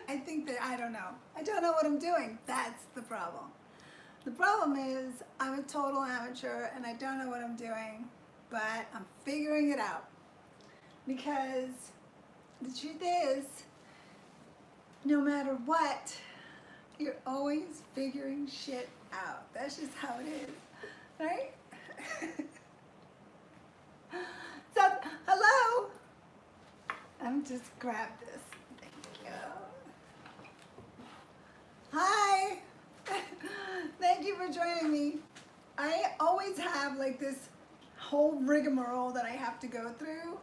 I think that I don't know. I don't know what I'm doing. That's the problem. The problem is I'm a total amateur and I don't know what I'm doing, but I'm figuring it out. Because the truth is, no matter what, you're always figuring shit out. That's just how it is, right? So, hello. I'm just grab this. Thank you. Hi. Thank you for joining me. I always have like this whole rigmarole that I have to go through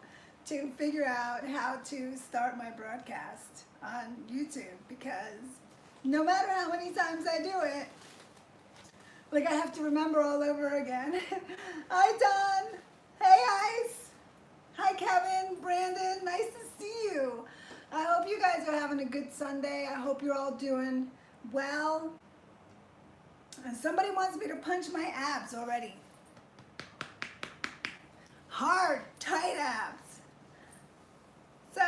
to figure out how to start my broadcast on YouTube, because no matter how many times I do it, like I have to remember all over again. Hi Don. Hey Ice. Hi Kevin, Brandon, nice to see you. I hope you guys are having a good Sunday. I hope you're all doing well. And somebody wants me to punch my abs already. Hard, tight abs. So,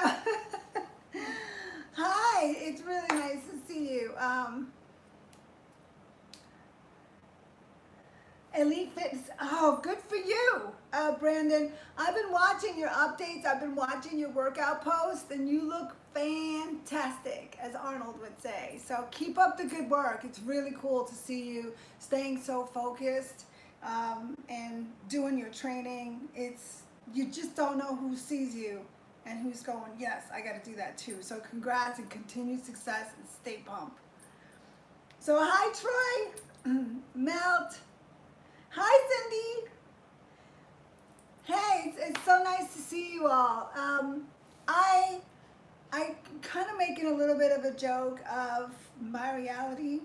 hi, it's really nice to see you. Elite Fitness, oh, good for you, Brandon. I've been watching your updates. I've been watching your workout posts, and you look fantastic, as Arnold would say. So keep up the good work. It's really cool to see you staying so focused and doing your training. You just don't know who sees you and who's going, yes, I got to do that too. So congrats and continued success and stay pumped. So hi, Troy, Melt. Hi, Cindy. Hey, it's so nice to see you all. I kind of making a little bit of a joke of my reality.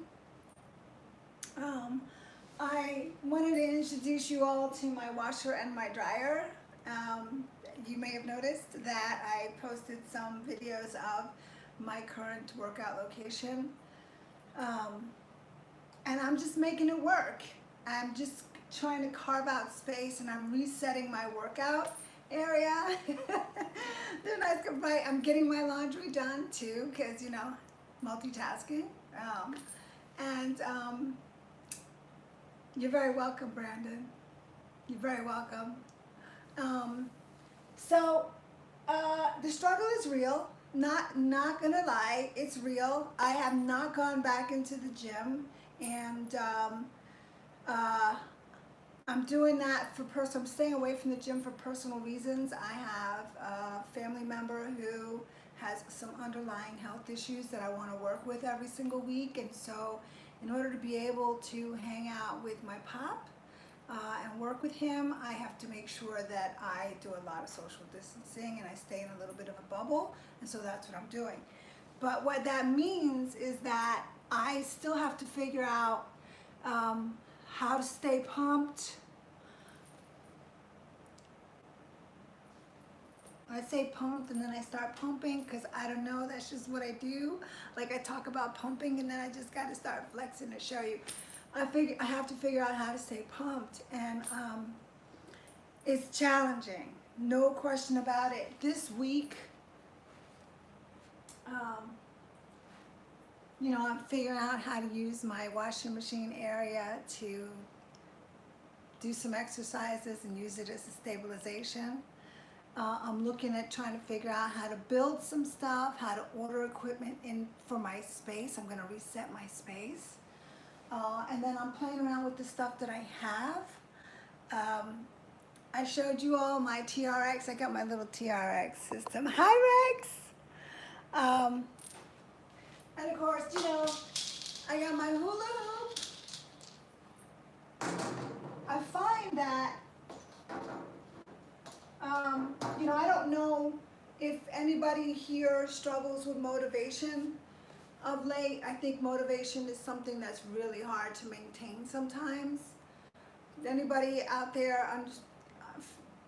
I wanted to introduce you all to my washer and my dryer. You may have noticed that I posted some videos of my current workout location. And I'm just making it work. I'm just trying to carve out space, and I'm resetting my workout area. Then I'm getting my laundry done too, because you know, multitasking. You're very welcome, Brandon. You're very welcome. The struggle is real. Not gonna lie, it's real. I have not gone back into the gym, and I'm doing that for I'm staying away from the gym for personal reasons. I have a family member who has some underlying health issues that I want to work with every single week, and so in order to be able to hang out with my pop and work with him, I have to make sure that I do a lot of social distancing and I stay in a little bit of a bubble, and so that's what I'm doing. But what that means is that I still have to figure out how to stay pumped. I say pumped and then I start pumping because I don't know, that's just what I do. Like I talk about pumping and then I just got to start flexing to show you. I have to figure out how to stay pumped, and it's challenging, no question about it. This week, you know, I'm figuring out how to use my washing machine area to do some exercises and use it as a stabilization. I'm looking at trying to figure out how to build some stuff, how to order equipment in for my space. I'm going to reset my space. And then I'm playing around with the stuff that I have. I showed you all my TRX. I got my little TRX system. Hi, Rex! And of course, you know, I got my hula hoop. I find that, you know, I don't know if anybody here struggles with motivation of late. I think motivation is something that's really hard to maintain sometimes. Does anybody out there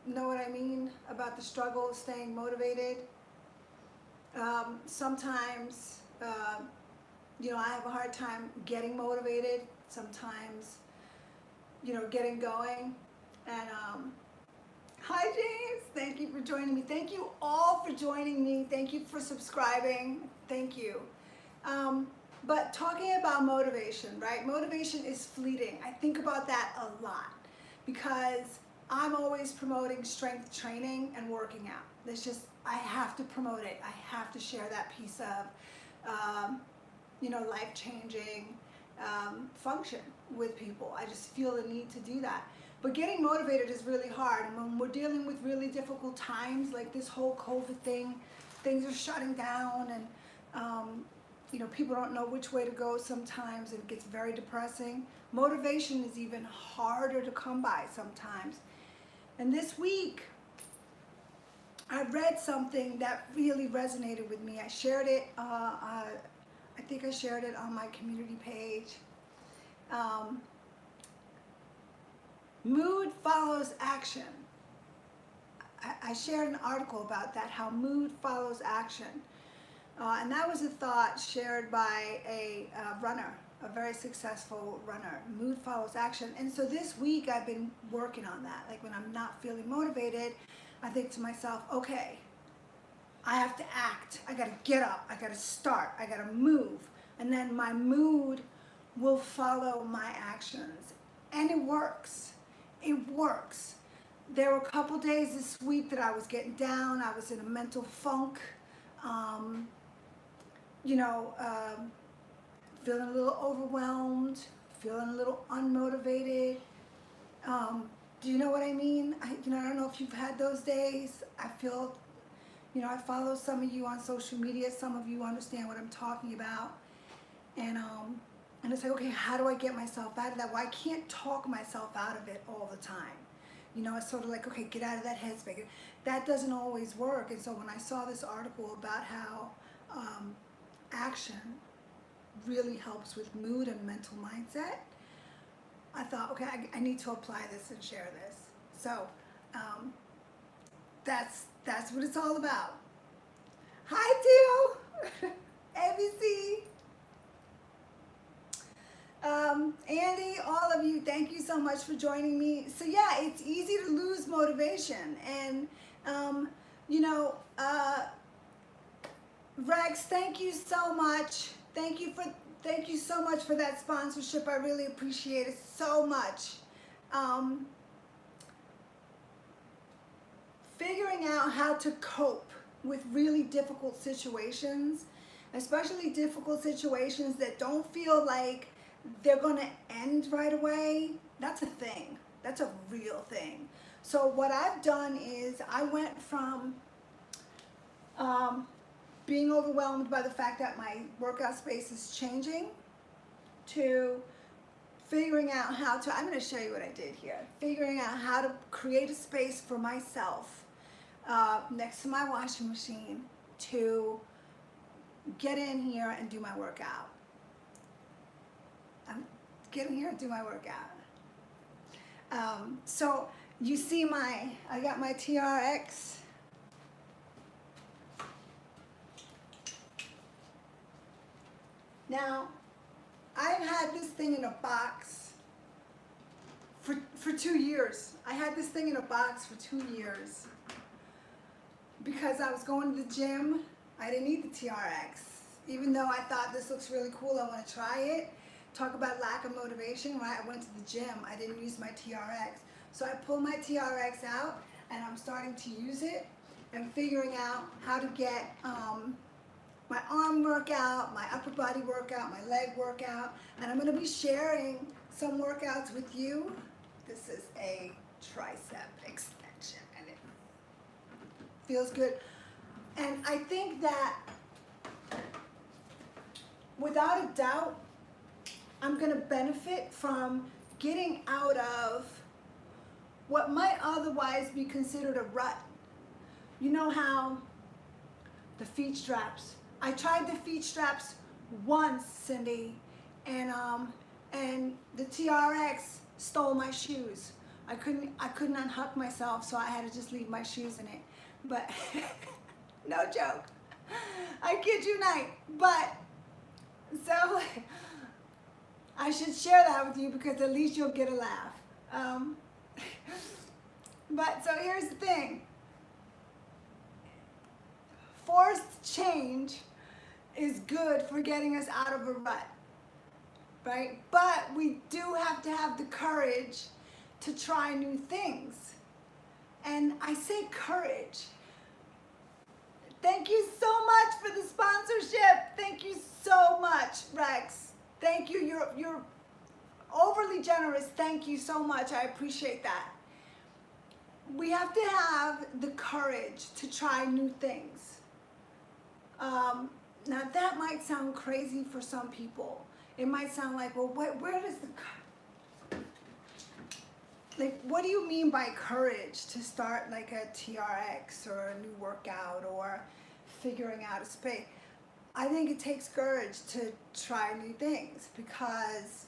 know what I mean about the struggle of staying motivated? Sometimes, you know, I have a hard time getting motivated. Sometimes, you know, getting going. And hi James, thank you for joining me. Thank you all for joining me. Thank you for subscribing. Thank you. But talking about motivation, right? Motivation is fleeting. I think about that a lot because I'm always promoting strength training and working out. There's just, I have to promote it. I have to share that piece of, life-changing function with people. I just feel the need to do that. But getting motivated is really hard. And when we're dealing with really difficult times, like this whole COVID thing, things are shutting down and, people don't know which way to go sometimes. It gets very depressing. Motivation is even harder to come by sometimes. And this week, I read something that really resonated with me. I shared it, I think I shared it on my community page. Mood follows action. I shared an article about that, how mood follows action. And that was a thought shared by a runner, a very successful runner. Mood follows action. And so this week I've been working on that. Like when I'm not feeling motivated, I think to myself, okay, I have to act. I gotta get up. I gotta start. I gotta move. And then my mood will follow my actions. And it works. It works. There were a couple days this week that I was getting down. I was in a mental funk. Feeling a little overwhelmed, feeling a little unmotivated. Do you know what I mean? I don't know if you've had those days. I feel, I follow some of you on social media. Some of you understand what I'm talking about. And it's like, okay, how do I get myself out of that? Well, I can't talk myself out of it all the time. It's sort of like, okay, get out of that headspace. That doesn't always work. And so when I saw this article about how action really helps with mood and mental mindset, I thought, okay, I need to apply this and share this. So that's what it's all about. Hi, Teo. ABC. Andy, all of you, thank you so much for joining me. So yeah, it's easy to lose motivation. And, Rex, thank you so much. Thank you so much for that sponsorship. I really appreciate it so much. Figuring out how to cope with really difficult situations, especially difficult situations that don't feel like they're gonna end right away, that's a thing. That's a real thing. So what I've done is I went from being overwhelmed by the fact that my workout space is changing to figuring out how to, I'm going to show you what I did here, figuring out how to create a space for myself next to my washing machine to get in here and do my workout. I'm getting here and do my workout. So you see I got my TRX. Now, I've had this thing in a box for 2 years. I had this thing in a box for 2 years because I was going to the gym. I didn't need the TRX. Even though I thought this looks really cool, I want to try it. Talk about lack of motivation, right? I went to the gym. I didn't use my TRX. So I pulled my TRX out and I'm starting to use it and figuring out how to get my arm workout, my upper body workout, my leg workout, and I'm going to be sharing some workouts with you. This is a tricep extension and it feels good. And I think that without a doubt, I'm going to benefit from getting out of what might otherwise be considered a rut. You know how the feet straps, I tried the feet straps once, Cindy, and the TRX stole my shoes. I couldn't unhook myself, so I had to just leave my shoes in it. But no joke, I kid you not. But so I should share that with you because at least you'll get a laugh. But so here's the thing. Forced change is good for getting us out of a rut, right? But we do have to have the courage to try new things. And I say courage. Thank you so much for the sponsorship. Thank you so much, Rex. Thank you. You're overly generous. Thank you so much. I appreciate that. We have to have the courage to try new things. Now that might sound crazy for some people. It might sound like, well, where does what do you mean by courage to start like a TRX or a new workout or figuring out a space? I think it takes courage to try new things because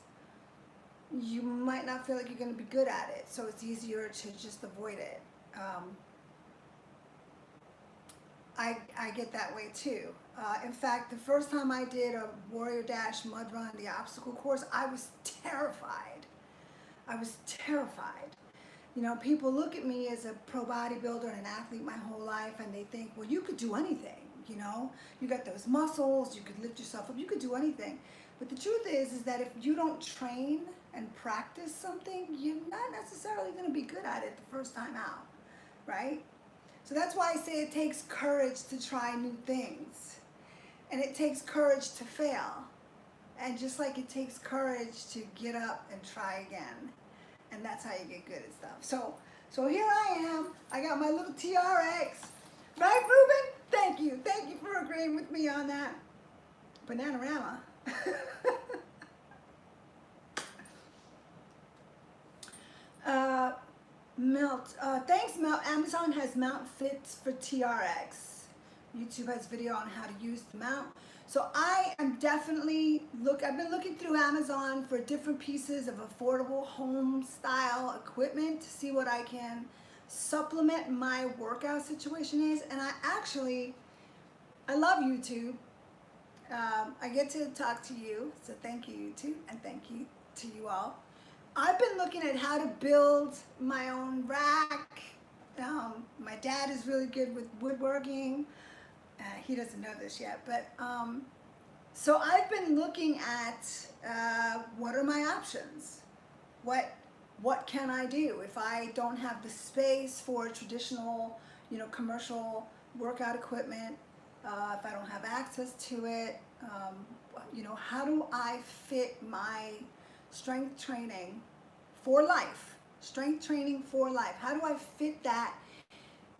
you might not feel like you're going to be good at it, so it's easier to just avoid it. I get that way too. In fact, the first time I did a Warrior Dash mud run, the obstacle course, I was terrified. I was terrified. You know, people look at me as a pro bodybuilder and an athlete my whole life, and they think, well, you could do anything, you know? You got those muscles, you could lift yourself up, you could do anything. But the truth is that if you don't train and practice something, you're not necessarily going to be good at it the first time out, right? So that's why I say it takes courage to try new things. And it takes courage to fail. And just like it takes courage to get up and try again. And that's how you get good at stuff. So here I am. I got my little TRX. Right, Ruben? Thank you. Thank you for agreeing with me on that. Bananarama. Melt. Thanks, Melt. Amazon has mount fits for TRX. YouTube has video on how to use the mount. So I am definitely I've been looking through Amazon for different pieces of affordable home style equipment to see what I can supplement my workout situation is. And I love YouTube. I get to talk to you, so thank you, YouTube, and thank you to you all. I've been looking at how to build my own rack. My dad is really good with woodworking. He doesn't know this yet, but so I've been looking at what are my options? What can I do if I don't have the space for traditional, commercial workout equipment? If I don't have access to it, how do I fit my strength training for life? Strength training for life. How do I fit that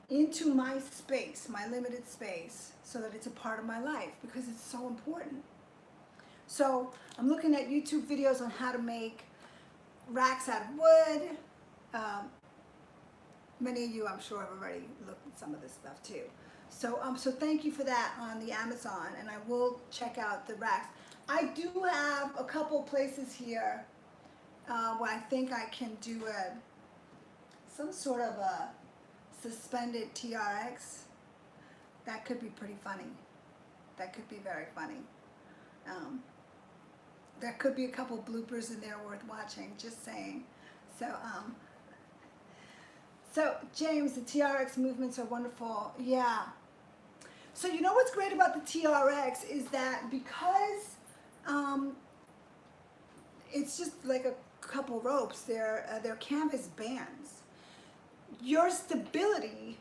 into my space, my limited space, so that it's a part of my life? Because it's so important. So I'm looking at YouTube videos on how to make racks out of wood. Many of you, I'm sure, have already looked at some of this stuff too. So thank you for that on the Amazon, and I will check out the racks. I do have a couple places here where I think I can do some sort of a suspended TRX. That could be pretty funny. That could be very funny. There could be a couple bloopers in there worth watching, just saying. So James, the TRX movements are wonderful. Yeah. So you know what's great about the TRX is that because it's just like a couple ropes, they're canvas bands. Your stability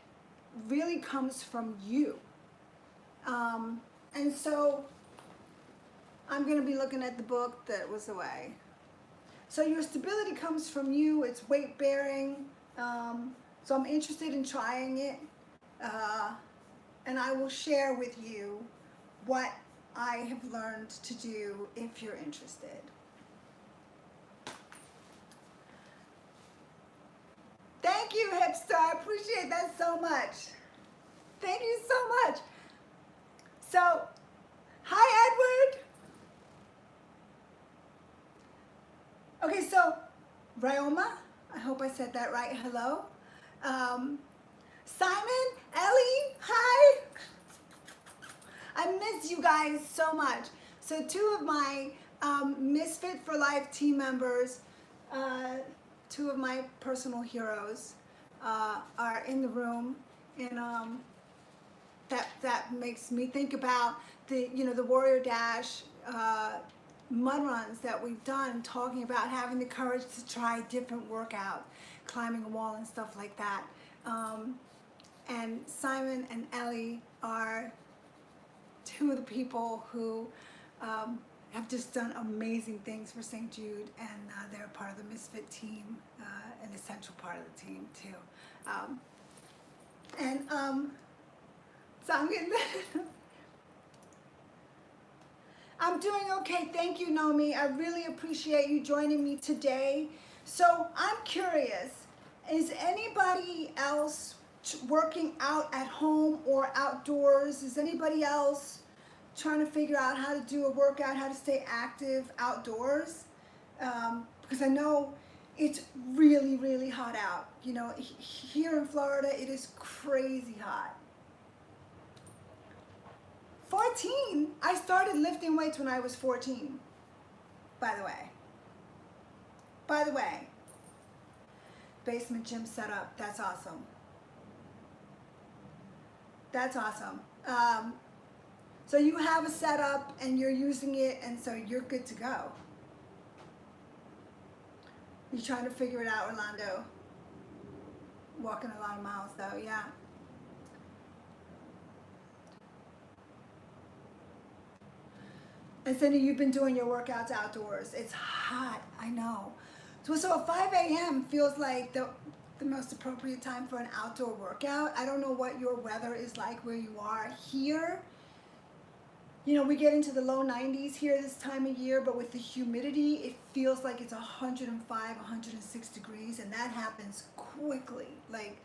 really comes from you. And so I'm going to be looking at the book that was away. So your stability comes from you. It's weight bearing. So I'm interested in trying it. And I will share with you what I have learned to do if you're interested. Thank you, Hipster. I appreciate that so much. Thank you so much. So, hi, Edward. Okay, so Ryoma, I hope I said that right. Hello. Simon, Ellie, hi. I miss you guys so much. So two of my Misfit for Life team members, two of my personal heroes, are in the room, and that makes me think about the, the Warrior Dash mud runs that we've done, talking about having the courage to try different workouts, climbing a wall and stuff like that. And Simon and Ellie are two of the people who have just done amazing things for St. Jude, and they're part of the Misfit team, an essential part of the team too. So I'm getting I'm doing okay. Thank you, Nomi. I really appreciate you joining me today. So I'm curious, is anybody else working out at home or outdoors? Is anybody else trying to figure out how to do a workout, how to stay active outdoors? Because I know it's really, really hot out. You know, here in Florida, it is crazy hot. 14? I started lifting weights when I was 14, by the way. By the way, basement gym setup, that's awesome. That's awesome. So you have a setup and you're using it, and so you're good to go. You're trying to figure it out, Orlando. Walking a lot of miles though, yeah. And Cindy, you've been doing your workouts outdoors. It's hot, I know. So 5 a.m. feels like the most appropriate time for an outdoor workout. I don't know what your weather is like where you are. Here, you know, we get into the low 90s here this time of year, but with the humidity, it feels like it's 105, 106 degrees, and that happens quickly. Like,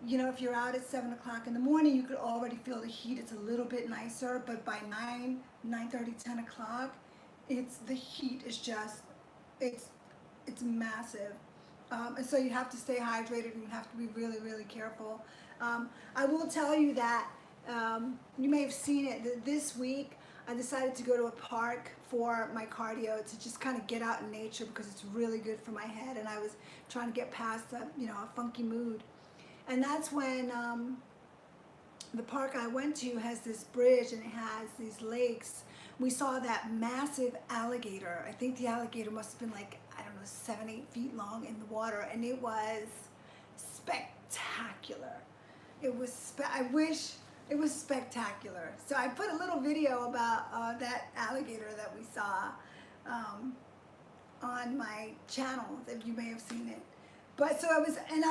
you know, if you're out at 7 o'clock in the morning, you could already feel the heat. It's a little bit nicer, but by 9:30, 10 o'clock, the heat is just, it's massive. And so you have to stay hydrated, and you have to be really, really careful. I will tell you that you may have seen it. This week, I decided to go to a park for my cardio to just kind of get out in nature because it's really good for my head, and I was trying to get past a funky mood. And that's when the park I went to has this bridge, and it has these lakes. We saw that massive alligator. I think the alligator must have been like, I don't know, 7, 8 feet long in the water, and it was spectacular. It was, I wish it was spectacular. So I put a little video about that alligator that we saw on my channel, that you may have seen it. But so I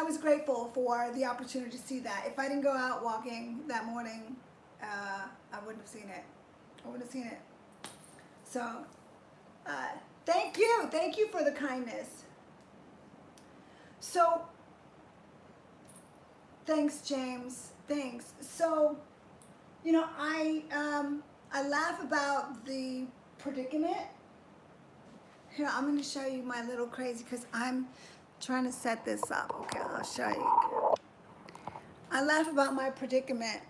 was grateful for the opportunity to see that. If I didn't go out walking that morning, I wouldn't have seen it. I wouldn't have seen it. So, thank you for the kindness. So, thanks, James. Thanks. So, you know, I laugh about the predicament. Here, I'm going to show you my little crazy, because I'm trying to set this up. Okay, I'll show you. I laugh about my predicament.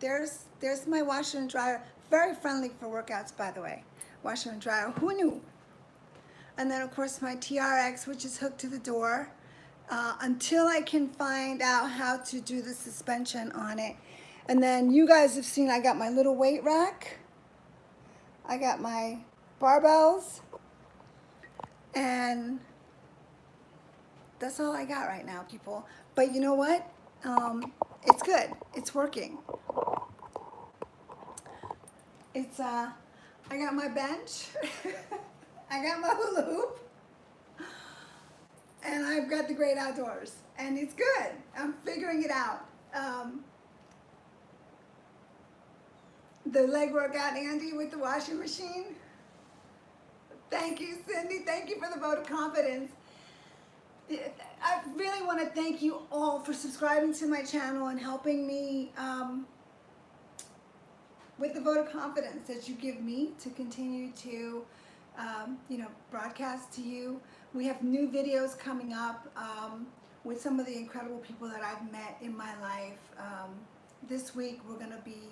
There's my washer and dryer. Very friendly for workouts, by the way. Washer and dryer. Who knew? And then, of course, my TRX, which is hooked to the door. Until I can find out how to do the suspension on it. And then you guys have seen I got my little weight rack. I got my barbells. And that's all I got right now, people. But you know what? It's good. It's working. I got my bench. I got my hula hoop. And I've got the great outdoors. And it's good. I'm figuring it out. The leg workout, Andy, with the washing machine. Thank you, Cindy. Thank you for the vote of confidence. I really want to thank you all for subscribing to my channel and helping me with the vote of confidence that you give me to continue to broadcast to you. We have new videos coming up with some of the incredible people that I've met in my life. This week we're going to be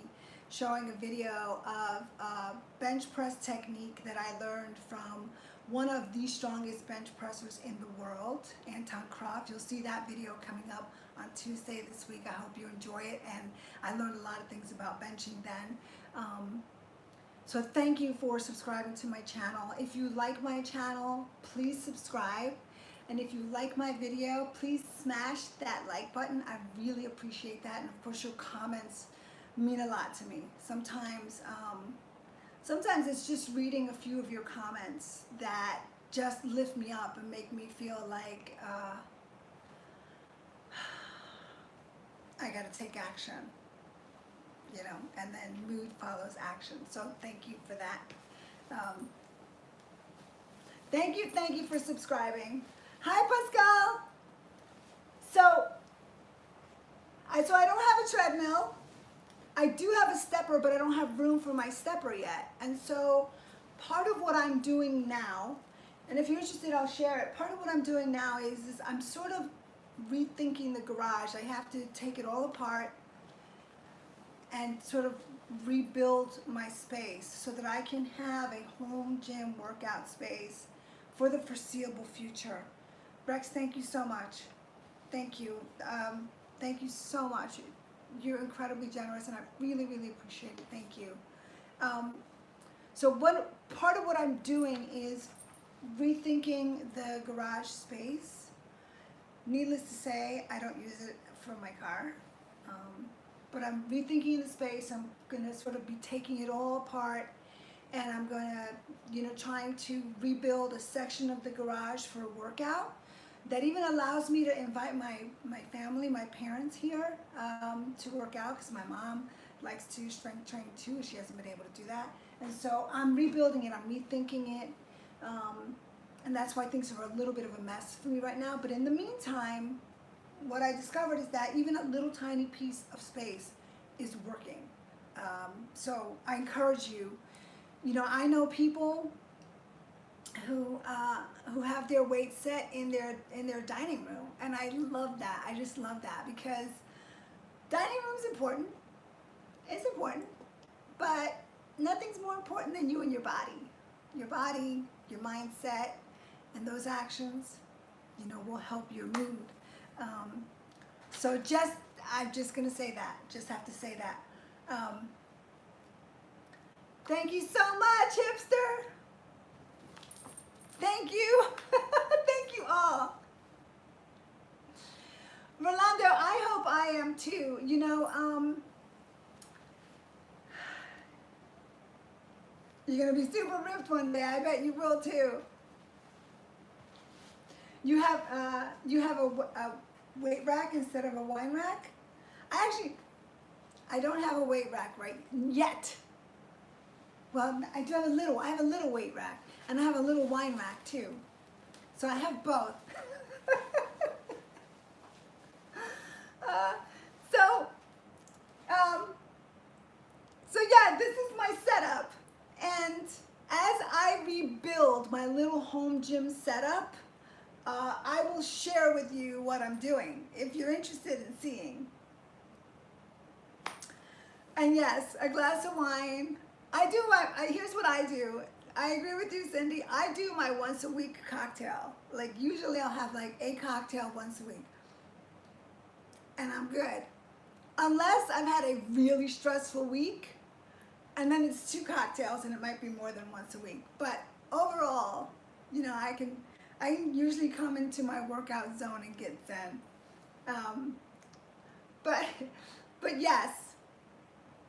showing a video of a bench press technique that I learned from one of the strongest bench pressers in the world, Anton Croft. You'll see that video coming up on Tuesday this week. I hope you enjoy it, and I learned a lot of things about benching then. So thank you for subscribing to my channel. If you like my channel, please subscribe. And if you like my video, please smash that like button. I really appreciate that. And of course, your comments mean a lot to me. Sometimes it's just reading a few of your comments that just lift me up and make me feel like I gotta take action, you know, and then mood follows action. So thank you for that. Thank you for subscribing. Hi, Pascal. So I don't have a treadmill. I do have a stepper, but I don't have room for my stepper yet. And so part of what I'm doing now, and if you're interested, I'll share it. Part of what I'm doing now is I'm sort of rethinking the garage. I have to take it all apart and sort of rebuild my space so that I can have a home gym workout space for the foreseeable future. Rex, thank you so much. Thank you. Thank you so much. You're incredibly generous, and I really, really appreciate it. Thank you. So part of what I'm doing is rethinking the garage space. Needless to say, I don't use it for my car, but I'm rethinking the space. I'm going to sort of be taking it all apart, and I'm going to, you know, trying to rebuild a section of the garage for a workout that even allows me to invite my family, my parents here to work out, because my mom likes to strength train too, and she hasn't been able to do that. And so I'm rebuilding it, I'm rethinking it, and that's why things are a little bit of a mess for me right now. But in the meantime, what I discovered is that even a little tiny piece of space is working. So I encourage you, you know, I know people who have their weight set in their dining room, and I love that. I just love that, because dining room's important. It's important, but nothing's more important than you and your body, your mindset, and those actions, you know, will help your mood. So I'm just gonna say that. Just have to say that. Thank you so much, hipster. Thank you. Thank you all. Rolando, I hope I am too. You know, you're going to be super ripped one day. I bet you will too. You have a weight rack instead of a wine rack? I don't have a weight rack right yet. Well, I do have I have a little weight rack, and I have a little wine rack too. So I have both. So yeah, this is my setup. And as I rebuild my little home gym setup, I will share with you what I'm doing if you're interested in seeing. And yes, a glass of wine. Here's what I do. I agree with you, Cindy. I do my once a week cocktail. Like usually I'll have like a cocktail once a week. And I'm good. Unless I've had a really stressful week, and then it's 2 cocktails, and it might be more than once a week. But overall, you know, I can usually come into my workout zone and get zen. But yes,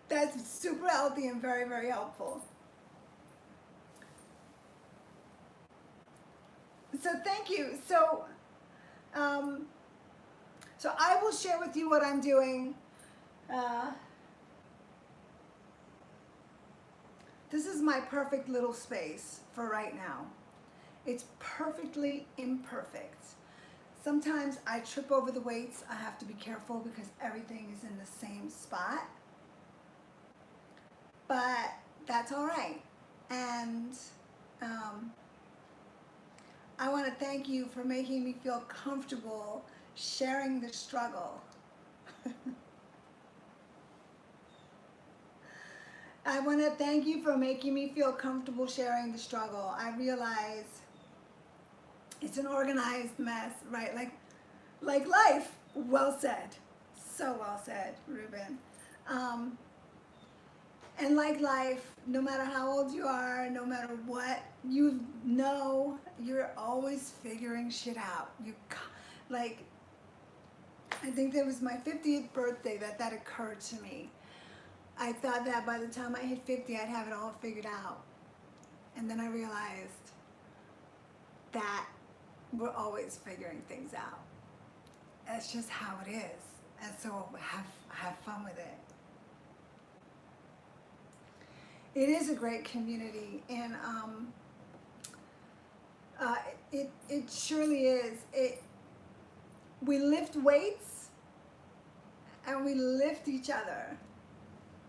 that's super healthy and very, very helpful. So thank you. So I will share with you what I'm doing. This is my perfect little space for right now. It's perfectly imperfect. Sometimes I trip over the weights. I have to be careful because everything is in the same spot. But that's all right. And I want to thank you for making me feel comfortable sharing the struggle. I want to thank you for making me feel comfortable sharing the struggle. I realize It's an organized mess, right? Like life. Well said. So well said, Ruben. Um, and like life, no matter how old you are, no matter what, you know you're always figuring shit out. Like, I think that was my 50th birthday that occurred to me. I thought that by the time I hit 50, I'd have it all figured out. And then I realized that we're always figuring things out. That's just how it is. And so have fun with it. It is a great community, and it surely is. We lift weights and we lift each other.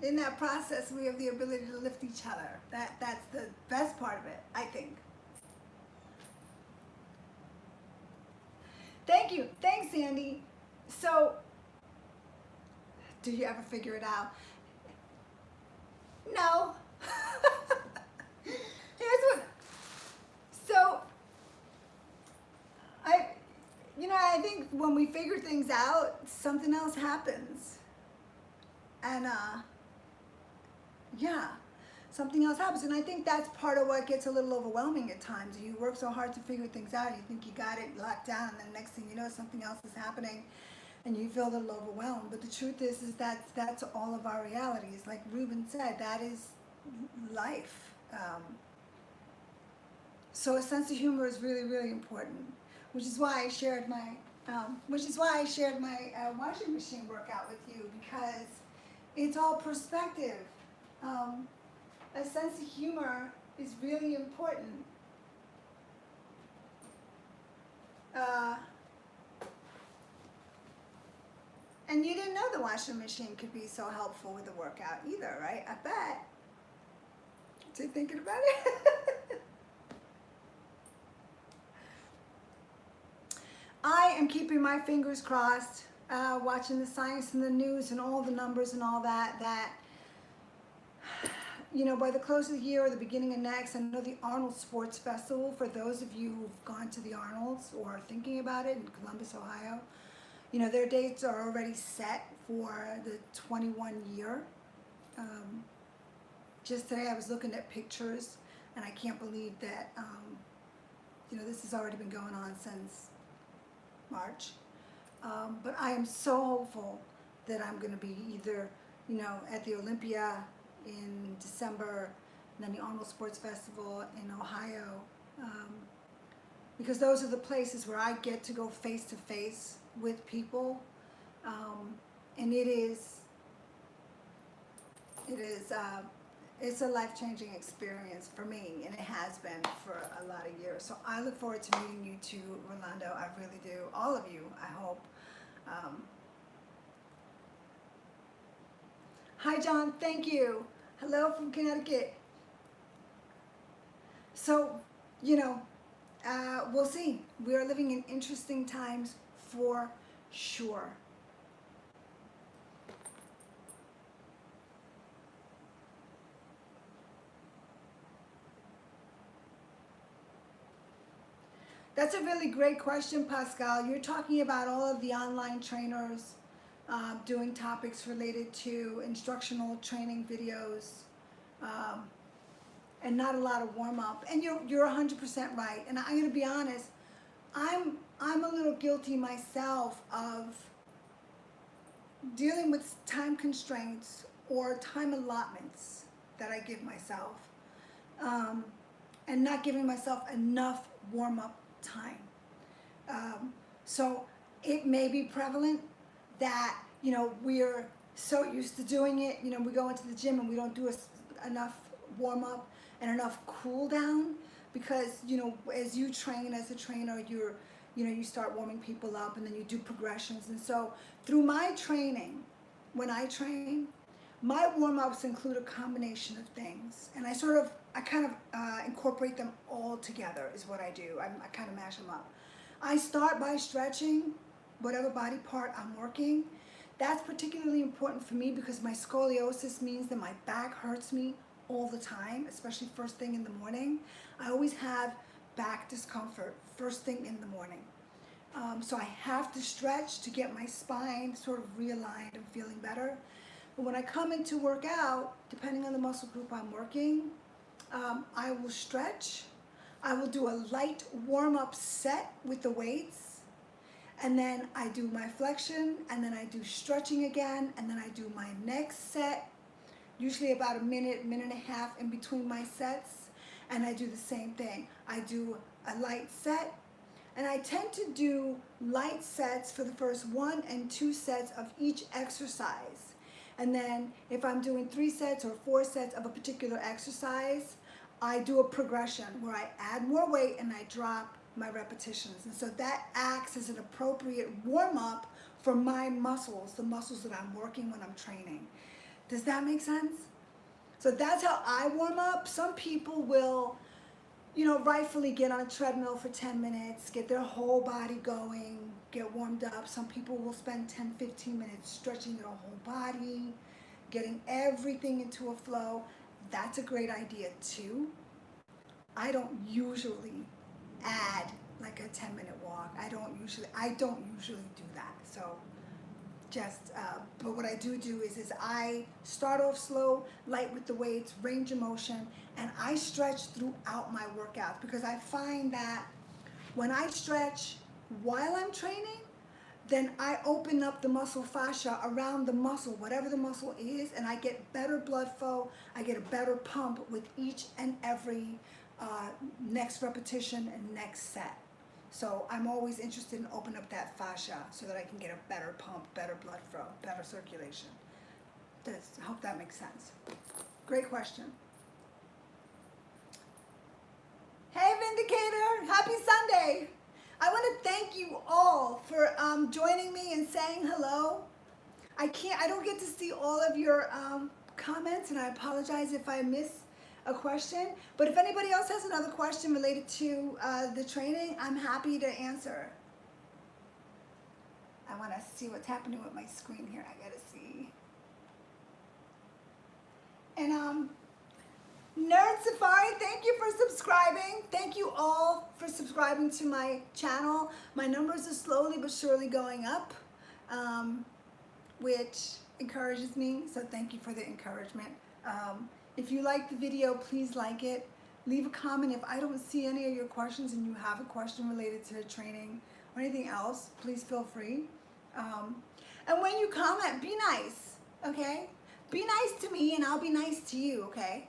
In that process, we have the ability to lift each other. That's the best part of it, I think. Thank you. Thanks, Sandy. So, do you ever figure it out? No. Here's what. So, I think when we figure things out, something else happens. And, yeah, something else happens. And I think that's part of what gets a little overwhelming at times. You work so hard to figure things out, you think you got it locked down, and then the next thing you know, something else is happening, and you feel a little overwhelmed. But the truth is that's all of our realities. Like Ruben said, that is life. So a sense of humor is really, really important, which is why I shared my washing machine workout with you, because it's all perspective. A sense of humor is really important. And you didn't know the washing machine could be so helpful with the workout either, right? I bet. So you're thinking about it? I am keeping my fingers crossed, watching the science and the news and all the numbers and all that, by the close of the year or the beginning of next, I know the Arnold Sports Festival, for those of you who've gone to the Arnolds or are thinking about it in Columbus, Ohio, their dates are already set for the 21 year. Just today I was looking at pictures, and I can't believe that, this has already been going on since March. But I am so hopeful that I'm going to be either, at the Olympia in December, and then the Arnold Sports Festival in Ohio, because those are the places where I get to go face to face with people, and it's a life-changing experience for me, and it has been for a lot of years. So I look forward to meeting you too, Rolando. I really do. All of you, I hope. Hi, John. Thank you. Hello from Connecticut. So, we'll see. We are living in interesting times for sure. That's a really great question, Pascal. You're talking about all of the online trainers doing topics related to instructional training videos, and not a lot of warm-up. And you're 100% right. And I'm going to be honest, I'm a little guilty myself of dealing with time constraints or time allotments that I give myself, and not giving myself enough warm-up time. So it may be prevalent that, we're so used to doing it, we go into the gym and we don't do enough warm-up and enough cool down, because, as you train as a trainer, you start warming people up, and then you do progressions. And so through my training, when I train, my warm-ups include a combination of things, and I kind of incorporate them all together is what I do. I kind of mash them up. I start by stretching whatever body part I'm working. That's particularly important for me because my scoliosis means that my back hurts me all the time, especially first thing in the morning. I always have back discomfort first thing in the morning. So I have to stretch to get my spine sort of realigned and feeling better. But when I come in to work out, depending on the muscle group I'm working, I will stretch. I will do a light warm-up set with the weights, and then I do my flexion, and then I do stretching again, and then I do my next set, usually about a minute, minute and a half in between my sets, and I do the same thing. I do a light set, and I tend to do light sets for the first 1 and 2 sets of each exercise. And then if I'm doing 3 sets or 4 sets of a particular exercise, I do a progression where I add more weight and I drop my repetitions. And so that acts as an appropriate warm-up for my muscles, the muscles that I'm working when I'm training. Does that make sense? So that's how I warm up. Some people will, rightfully get on a treadmill for 10 minutes, get their whole body going, get warmed up. Some people will spend 10, 15 minutes stretching their whole body, getting everything into a flow. That's a great idea too. I don't usually add like a 10-minute walk. I don't usually do that. So but what I do is I start off slow, light with the weights, range of motion, and I stretch throughout my workouts, because I find that when I stretch while I'm training, then I open up the muscle fascia around the muscle, whatever the muscle is, and I get better blood flow. I get a better pump with each and every next repetition and next set. So I'm always interested in opening up that fascia so that I can get a better pump, better blood flow, better circulation. I hope that makes sense. Great question. Hey Vindicator, happy Sunday. I want to thank you all for joining me and saying hello. I don't get to see all of your comments, and I apologize if I miss a question. But if anybody else has another question related to the training, I'm happy to answer. I want to see what's happening with my screen here. I gotta see. And Nerd Safari, thank you for subscribing. Thank you all for subscribing to my channel. My numbers are slowly but surely going up, which encourages me, so thank you for the encouragement. If you like the video, please like it. Leave a comment. If I don't see any of your questions and you have a question related to the training or anything else, please feel free. And when you comment, be nice, okay? Be nice to me and I'll be nice to you, okay?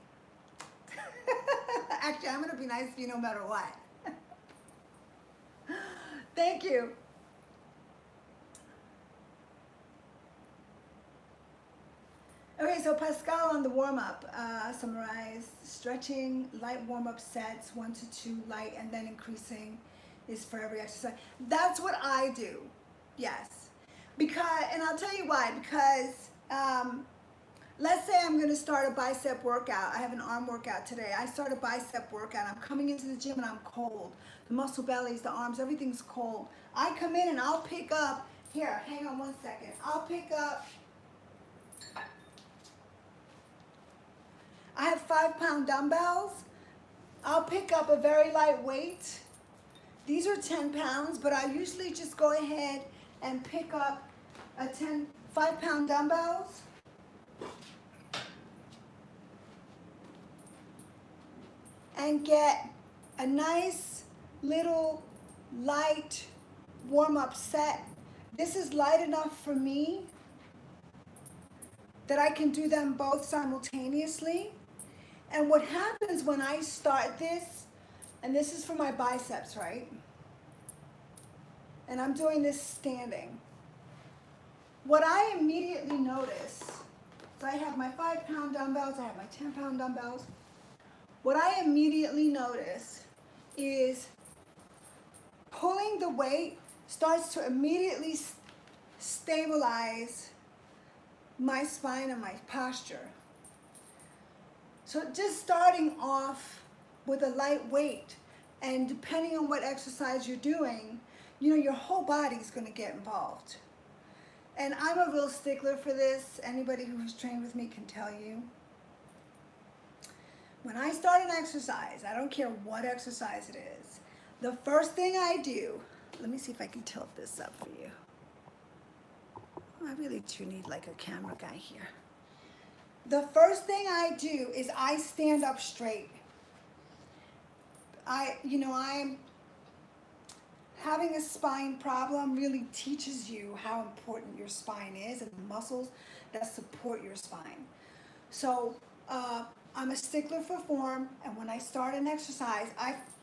Actually, I'm gonna be nice to you no matter what. Thank you. Okay, so Pascal on the warm-up, summarize stretching, light warm-up sets, 1 to 2 light, and then increasing is for every exercise. That's what I do, yes. And I'll tell you why, because let's say I'm gonna start a bicep workout. I have an arm workout today. I start a bicep workout. I'm coming into the gym and I'm cold. The muscle bellies, the arms, everything's cold. I come in and I'll pick up, here, hang on 1 second. I'll pick up, I have 5-pound dumbbells. I'll pick up a very light weight. These are 10 pounds, but I usually just go ahead and pick up 5-pound dumbbells. And get a nice little light warm-up set. This is light enough for me that I can do them both simultaneously. And what happens when I start this, and this is for my biceps, right? And I'm doing this standing. What I immediately notice, so I have my 5-pound dumbbells, I have my 10-pound dumbbells. What I immediately notice is pulling the weight starts to immediately stabilize my spine and my posture. So just starting off with a light weight, and depending on what exercise you're doing, your whole body's going to get involved. And I'm a real stickler for this. Anybody who's trained with me can tell you. when I start an exercise, I don't care what exercise it is, the first thing I do, let me see if I can tilt this up for you. I really do need like a camera guy here. The first thing I do is I stand up straight. I'm having a spine problem really teaches you how important your spine is and the muscles that support your spine. So I'm a stickler for form, and when I start an exercise,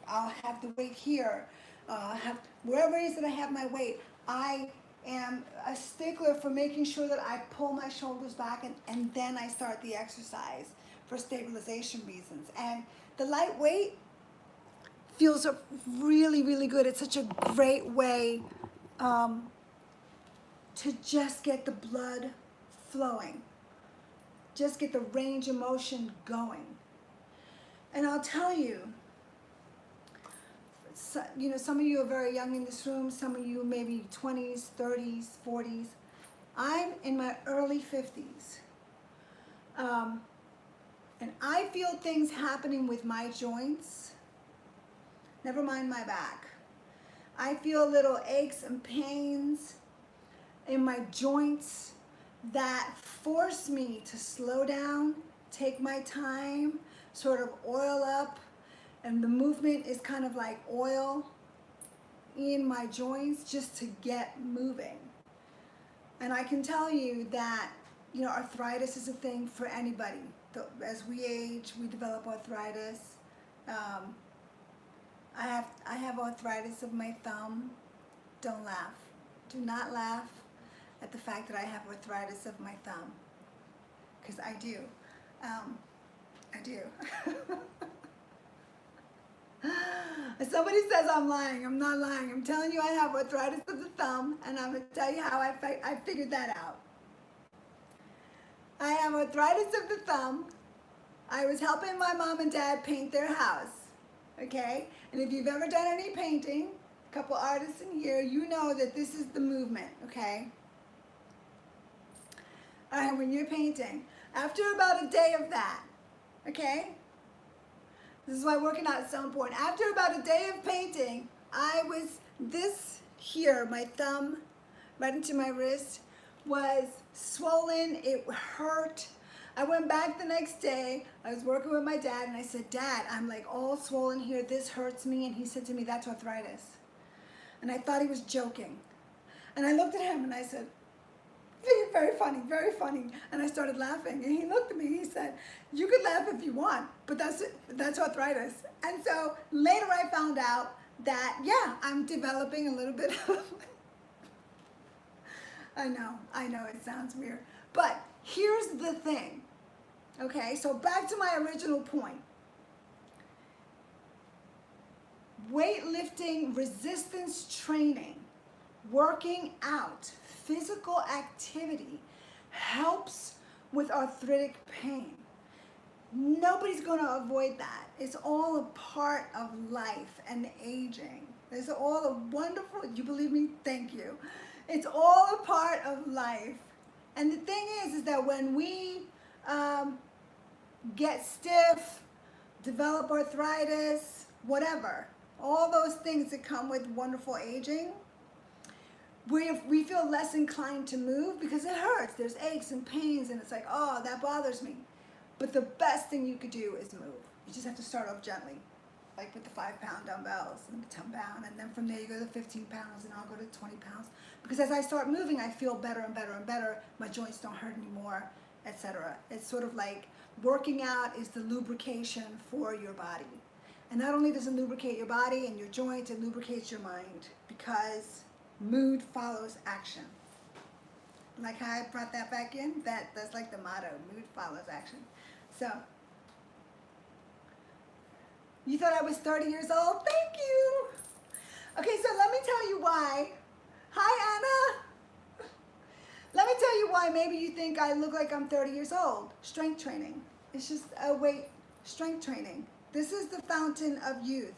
I'll have the weight here, have wherever it is that I have my weight. I am a stickler for making sure that I pull my shoulders back and then I start the exercise for stabilization reasons. And the light weight feels really, really good. It's such a great way to just get the blood flowing, just get the range of motion going. And I'll tell you, some of you are very young in this room, some of you maybe 20s, 30s, 40s. I'm in my early 50s. And I feel things happening with my joints, never mind my back. I feel little aches and pains in my joints that force me to slow down, take my time, sort of oil up, and the movement is kind of like oil in my joints just to get moving. And I can tell you that, arthritis is a thing for anybody. As we age, we develop arthritis. I have arthritis of my thumb. Don't laugh. Do not laugh at the fact that I have arthritis of my thumb, because I do. I do. Somebody says I'm lying. I'm not lying. I'm telling you I have arthritis of the thumb, and I'm going to tell you how I figured that out. I have arthritis of the thumb. I was helping my mom and dad paint their house, okay? And if you've ever done any painting, a couple artists in here, you know that this is the movement, okay? All right, when you're painting, after about a day of that, okay? This is why working out is so important. After about a day of painting, this here, my thumb, right into my wrist, was swollen. It hurt. I went back the next day. I was working with my dad, and I said, Dad, I'm like all swollen here. This hurts me. And he said to me, that's arthritis. And I thought he was joking. And I looked at him, and I said, very funny, very funny. And I started laughing, and he looked at me, he said, you could laugh if you want, but that's arthritis. And so later I found out that, yeah, I'm developing a little bit of, I know it sounds weird, but here's the thing, okay? So back to my original point. Weightlifting, resistance training, working out, physical activity helps with arthritic pain. Nobody's going to avoid that. It's all a part of life and aging. It's all a wonderful, you believe me? Thank you. It's all a part of life. And the thing is that when we get stiff, develop arthritis, whatever, all those things that come with wonderful aging, we feel less inclined to move because it hurts. There's aches and pains, and it's like, oh, that bothers me. But the best thing you could do is move. You just have to start off gently, like with the 5-pound dumbbells and the 10-pound, and then from there you go to 15 pounds, and I'll go to 20 pounds. Because as I start moving, I feel better and better and better. My joints don't hurt anymore, etc. It's sort of like working out is the lubrication for your body. And not only does it lubricate your body and your joints, it lubricates your mind, because mood follows action. Like how I brought that back in, that's like the motto, mood follows action. So, you thought I was 30 years old? Thank you. Okay, so let me tell you why. Hi, Anna. Let me tell you why maybe you think I look like I'm 30 years old. Strength training. It's just strength training. This is the fountain of youth.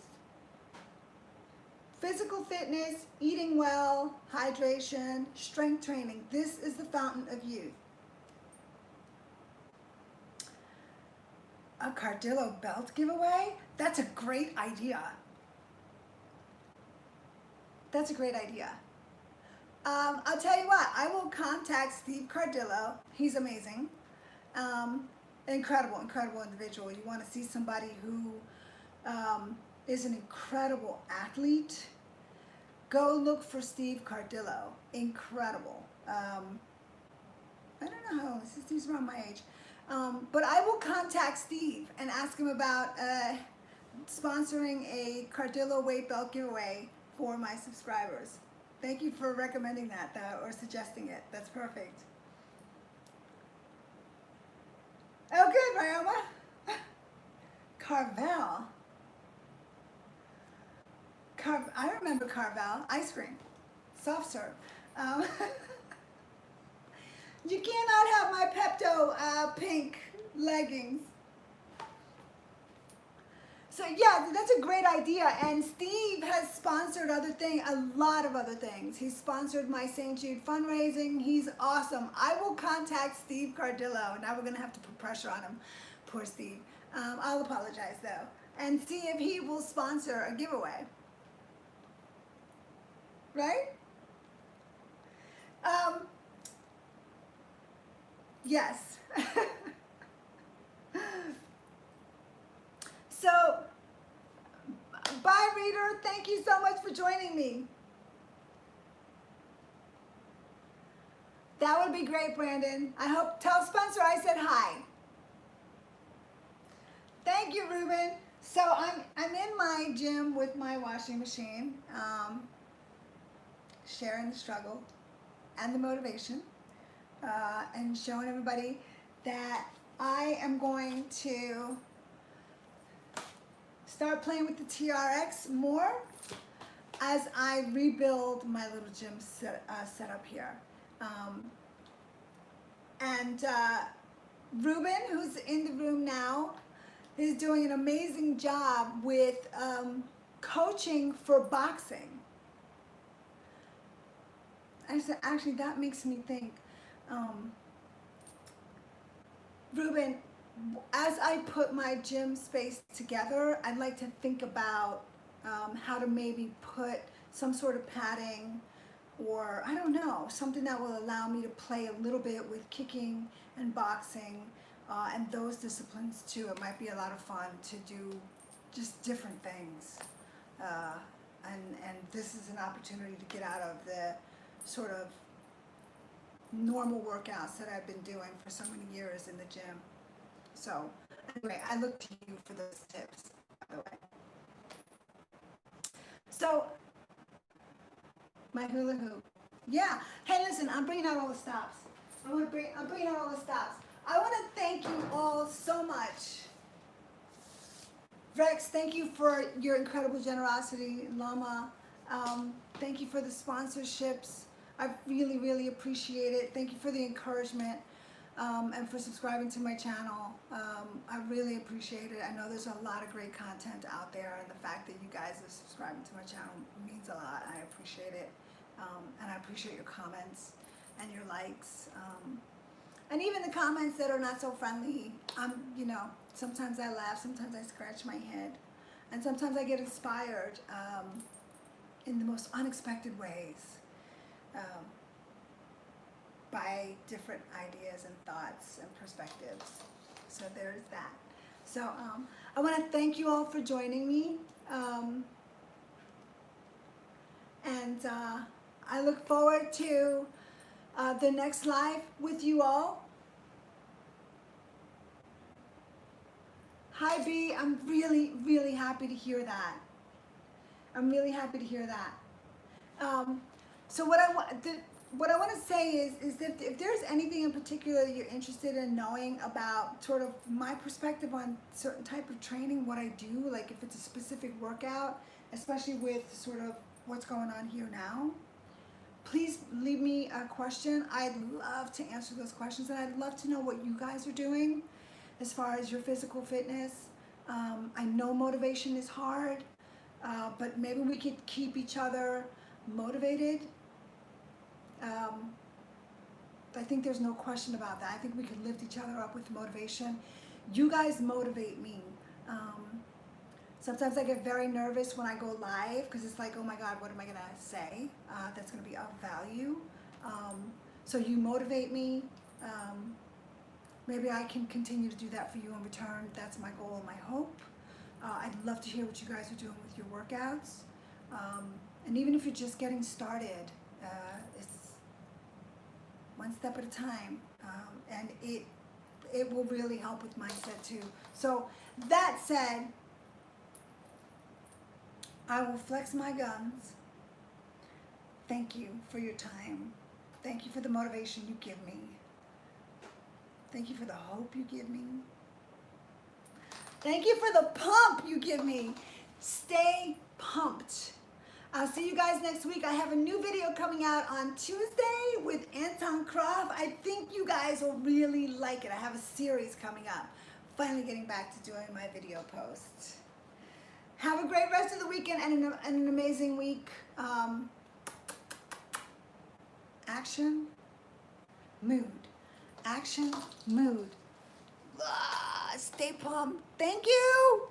Physical fitness, eating well, hydration, strength training. This is the fountain of youth. A Cardillo belt giveaway? That's a great idea. That's a great idea. I'll tell you what, I will contact Steve Cardillo. He's amazing. Incredible, incredible individual. You want to see somebody who is an incredible athlete, go look for Steve Cardillo. Incredible. I don't know how old he's around my age. But I will contact Steve and ask him about sponsoring a Cardillo weight belt giveaway for my subscribers. Thank you for recommending that, though, or suggesting it. That's perfect. Oh, good, Ryoma. Carvel. I remember Carvel. Ice cream. Soft serve. You cannot have my Pepto pink leggings. So yeah, that's a great idea. And Steve has sponsored a lot of other things. He's sponsored my St. Jude fundraising. He's awesome. I will contact Steve Cardillo. Now we're gonna have to put pressure on him. Poor Steve. I'll apologize though. And see if he will sponsor a giveaway. Right? Yes. So, bye reader, thank you so much for joining me. That would be great, Brandon. Tell Spencer I said hi. Thank you, Ruben. So I'm in my gym with my washing machine, sharing the struggle and the motivation, and showing everybody that I am going to start playing with the TRX more as I rebuild my little gym setup here. Ruben, who's in the room now, is doing an amazing job with coaching for boxing. Actually, that makes me think, Ruben, as I put my gym space together, I'd like to think about how to maybe put some sort of padding, or I don't know, something that will allow me to play a little bit with kicking and boxing and those disciplines too. It might be a lot of fun to do just different things. And this is an opportunity to get out of the sort of normal workouts that I've been doing for so many years in the gym. So anyway, I look to you for those tips, by the way. So, my hula hoop. Yeah. Hey, listen, I'm bringing out all the stops. I'm bringing out all the stops. I want to thank you all so much. Rex, thank you for your incredible generosity. Lama, thank you for the sponsorships. I really, really appreciate it. Thank you for the encouragement and for subscribing to my channel. I really appreciate it. I know there's a lot of great content out there, and the fact that you guys are subscribing to my channel means a lot. I appreciate it. And I appreciate your comments and your likes. And even the comments that are not so friendly. You know, sometimes I laugh, sometimes I scratch my head, and sometimes I get inspired in the most unexpected ways by different ideas and thoughts and perspectives. So there's that. So I want to thank you all for joining me. I look forward to the next live with you all. Hi B, I'm really, really happy to hear that. I'm really happy to hear that. So what I want to say is that if there's anything in particular that you're interested in knowing about sort of my perspective on certain type of training, what I do, like if it's a specific workout, especially with sort of what's going on here now, please leave me a question. I'd love to answer those questions, and I'd love to know what you guys are doing as far as your physical fitness. I know motivation is hard, but maybe we could keep each other motivated. I think there's no question about that. I think we could lift each other up with motivation. You guys motivate me. Sometimes I get very nervous when I go live because it's like, oh my God, what am I gonna say that's gonna be of value? So you motivate me. Maybe I can continue to do that for you in return. That's my goal and my hope. I'd love to hear what you guys are doing with your workouts. And even if you're just getting started, it's one step at a time. And it will really help with mindset too. So that said, I will flex my guns. Thank you for your time. Thank you for the motivation you give me. Thank you for the hope you give me. Thank you for the pump you give me. Stay pumped. I'll see you guys next week. I have a new video coming out on Tuesday with Anton Croft. I think you guys will really like it. I have a series coming up. Finally getting back to doing my video posts. Have a great rest of the weekend and an amazing week. Action, mood. Action, mood. Stay pumped. Thank you.